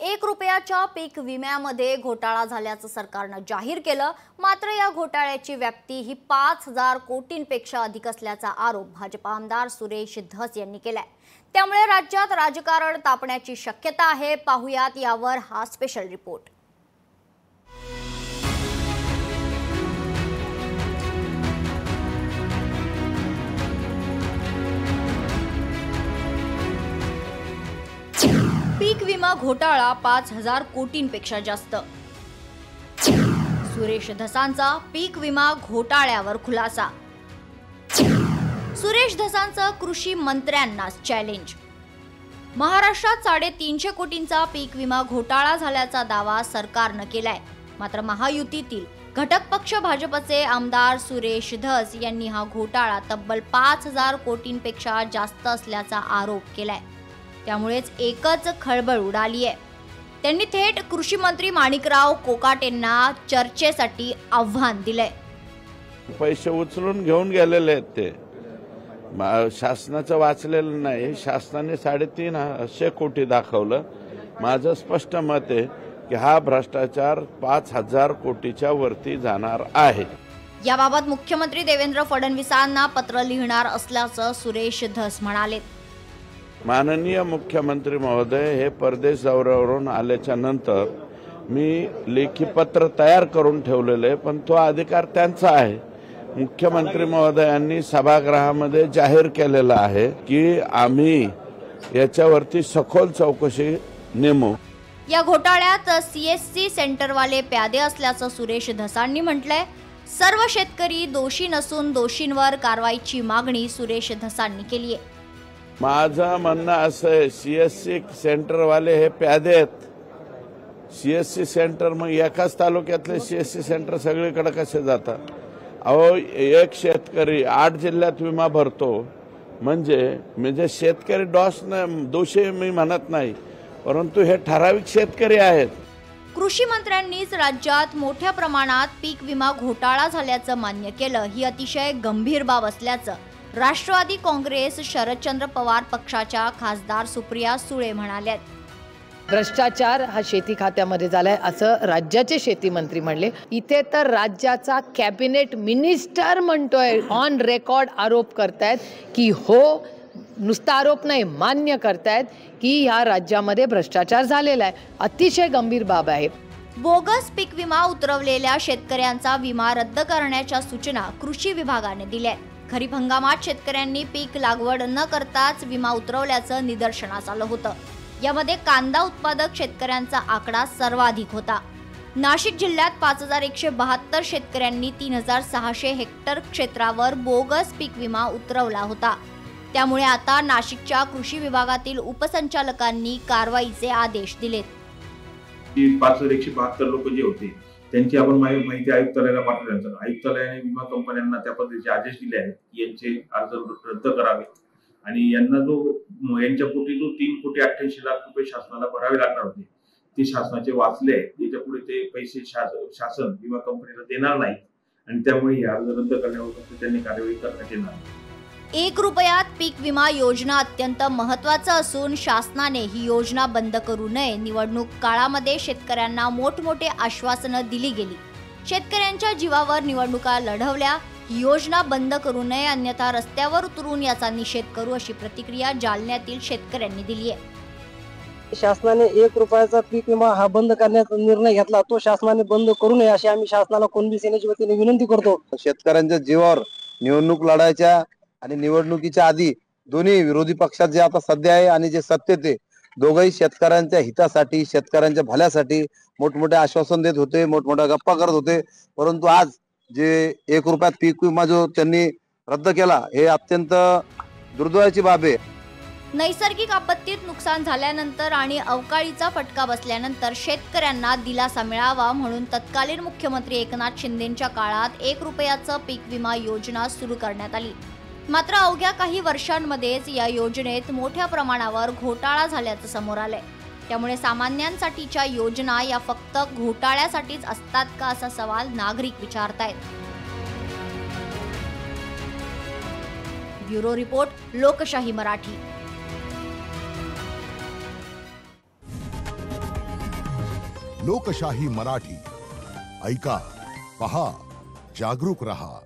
₹1 पीक विम्यामध्ये घोटाळा झाल्याचं सरकारनं जाहीर केलं। मात्र या घोटाळ्याची व्याप्ती ही 5,000 कोटींपेक्षा अधिक असल्याचा आरोप भाजपा आमदार सुरेश धस यांनी केलाय। त्यामुळे राज्यात राजकारण तापण्याची शक्यता आहे। पाहुयात यावर हा स्पेशल रिपोर्ट। पीक विमा घोटाळा 5,000 कोटींपेक्षा जास्त। सुरेश धसांचा पीक विमा घोटाळ्यावर खुलासा। सुरेश धसांचं कृषी मंत्र्यांना चॅलेंज। महाराष्ट्रात 350 कोटींचा पीक विमा घोटाळा झाल्याचा दावा सरकारनं केलाय। मात्र महायुतीतील घटक पक्ष भाजपचे आमदार सुरेश धस यांनी हा घोटाळा तब्बल 5,000 कोटींपेक्षा जास्त असल्याचा आरोप केलाय। त्यामुळेच एकच खळबळ उडाली आहे। त्यांनी थेट कृषी मंत्री माणिकराव कोकाटेंना चर्चेसाठी आव्हान दिलंय। पैसे उचलून घेऊन गेलेले आहेत ते, शासनाचं वाचलेलं नाही। शासनाने 350 कोटी दाखवलं। माझं स्पष्ट मत आहे की हा भ्रष्टाचार 5,000 कोटीच्या वरती जाणार आहे। याबाबत मुख्यमंत्री देवेंद्र फडणवीसांना पत्र लिहिणार असल्याचं सुरेश धस म्हणाले। माननीय मुख्यमंत्री महोदय हे परदेश दौऱ्यावरून आल्याच्या नंतर मी लेखी पत्र तयार करून ठेवलेले, पण तो अधिकार त्यांचा आहे। मुख्यमंत्री महोदयांनी सभागृहामध्ये जाहीर केलेला आहे की आम्ही याच्यावरती सखोल चौकशी नेमू। या घोटाळ्यात सीएससी सेंटरवाले प्यादे असल्याचं सुरेश धसांनी म्हटलंय। सर्व शेतकरी दोषी नसून दोषींवर कारवाईची मागणी सुरेश धसांनी केली आहे। माझं म्हणणं असं आहे, सीएससी सेंटरवाले हे प्यादे आहेत। सीएससी सेंटर मग एकाच तालुक्यातले सीएससी सेंटर सगळीकडे कसे जातात? अहो, एक शेतकरी 8 जिल्ह्यात विमा भरतो म्हणजे शेतकरी दोषी मी म्हणत नाही, परंतु हे ठराविक शेतकरी आहेत। कृषी मंत्र्यांनीच राज्यात मोठ्या प्रमाणात पीक विमा घोटाळा झाल्याचं मान्य केलं। ही अतिशय गंभीर बाब असल्याचं राष्ट्रवादी काँग्रेस शरदचंद्र पवार पक्षाच्या खासदार सुप्रिया सुळे म्हणाल्या। भ्रष्टाचार हा शेती खात्यामध्ये झालाय असं राज्याचे शेती मंत्री म्हणले। इथे तर राज्याचा कॅबिनेट मिनिस्टर म्हणतोय, ऑन रेकॉर्ड आरोप करतायत की हो, नुसता आरोप नाही, मान्य करतायत की या राज्यामध्ये भ्रष्टाचार झालेला आहे। अतिशय गंभीर बाब आहे। बोगस पीक विमा उतरवलेल्या शेतकऱ्यांचा विमा रद्द करण्याच्या सूचना कृषी विभागाने दिल्या। खरीप हंगामात शेतकऱ्यांनी पीक लागवड न करताच विमा उतरवल्याचं निदर्शनास आलं होतं। यामध्ये कांदा उत्पादक शेतकऱ्यांचा आकडा सर्वाधिक होता। नाशिक जिल्ह्यात 5,172 शेतकऱ्यांनी 3,600 हेक्टर क्षेत्रावर बोगस पीक विमा उतरवला होता। त्यामुळे आता नाशिकच्या कृषी विभागातील उपसंचालकांनी कारवाईचे आदेश दिलेत। 5,172 लोक जे होते त्यांची आपण माहिती आयुक्तालयाला पाठवल्यानंतर आयुक्तालयाने विमा कंपन्यांना त्या पद्धतीचे आदेश दिले आहेत की यांचे अर्ज रद्द करावे आणि यांना यांच्या पोटी 3,88,00,000 रुपये शासनाला भरावे लागणार होते, ते शासनाचे वाचले। याच्या पुढे ते पैसे शासन विमा कंपनीला देणार नाही आणि त्यामुळे हे अर्ज रद्द करण्यावर त्यांनी कार्यवाही करण्यात येणार नाही। ₹1 पीक विमा योजना अत्यंत महत्त्वाचं असून शासनाने ही योजना बंद करू नये। निवडणूक काळामध्ये शेतकऱ्यांना मोठमोठे आश्वासनं दिली गेली, शेतकऱ्यांच्या जीवावर निवडणुका लढवल्या। ही योजना बंद करू नये, अन्यथा रस्त्यावर उतरून याचा निषेध करू, अशी प्रतिक्रिया जालन्यातील शेतकऱ्यांनी दिली आहे। शासनाने ₹1 पीक विमा हा बंद करण्याचा निर्णय घेतला, तो शासनाने बंद करू नये अशी आम्ही शासनाला कुणबी सेनेच्या वतीने विनंती करतो। शेतकऱ्यांच्या जीवावर निवडणूक लढायच्या आणि निवडणुकीच्या आधी दोन्ही विरोधी पक्षात जे आता सध्या आहे आणि जे सत्तेत आहे, दोघंही शेतकऱ्यांच्या हितासाठी, शेतकऱ्यांच्या भल्यासाठी मोठमोठे आश्वासन देत होते, मोठमोठ्या गप्पा करत होते। परंतु आज जे ₹1 पीक विमा जो त्यांनी रद्द केला, हे अत्यंत दुर्दैवाची बाब आहे। नैसर्गिक आपत्तीत नुकसान झाल्यानंतर आणि अवकाळीचा फटका बसल्यानंतर शेतकऱ्यांना दिलासा मिळावा म्हणून तत्कालीन मुख्यमंत्री एकनाथ शिंदेंच्या काळात ₹1 पीक विमा योजना सुरू करण्यात आली। मात्र अवघ्या काही वर्षांमध्येच या योजनेत मोठ्या प्रमाणावर घोटाळा झाल्याचं समोर आलंय। त्यामुळे सामान्यांसाठीच्या योजना या फक्त घोटाळ्यासाठीच असतात का, असा सवाल नागरिक विचारतायत। ब्युरो रिपोर्ट, लोकशाही मराठी। लोकशाही मराठी ऐका, पहा, जागरूक रहा.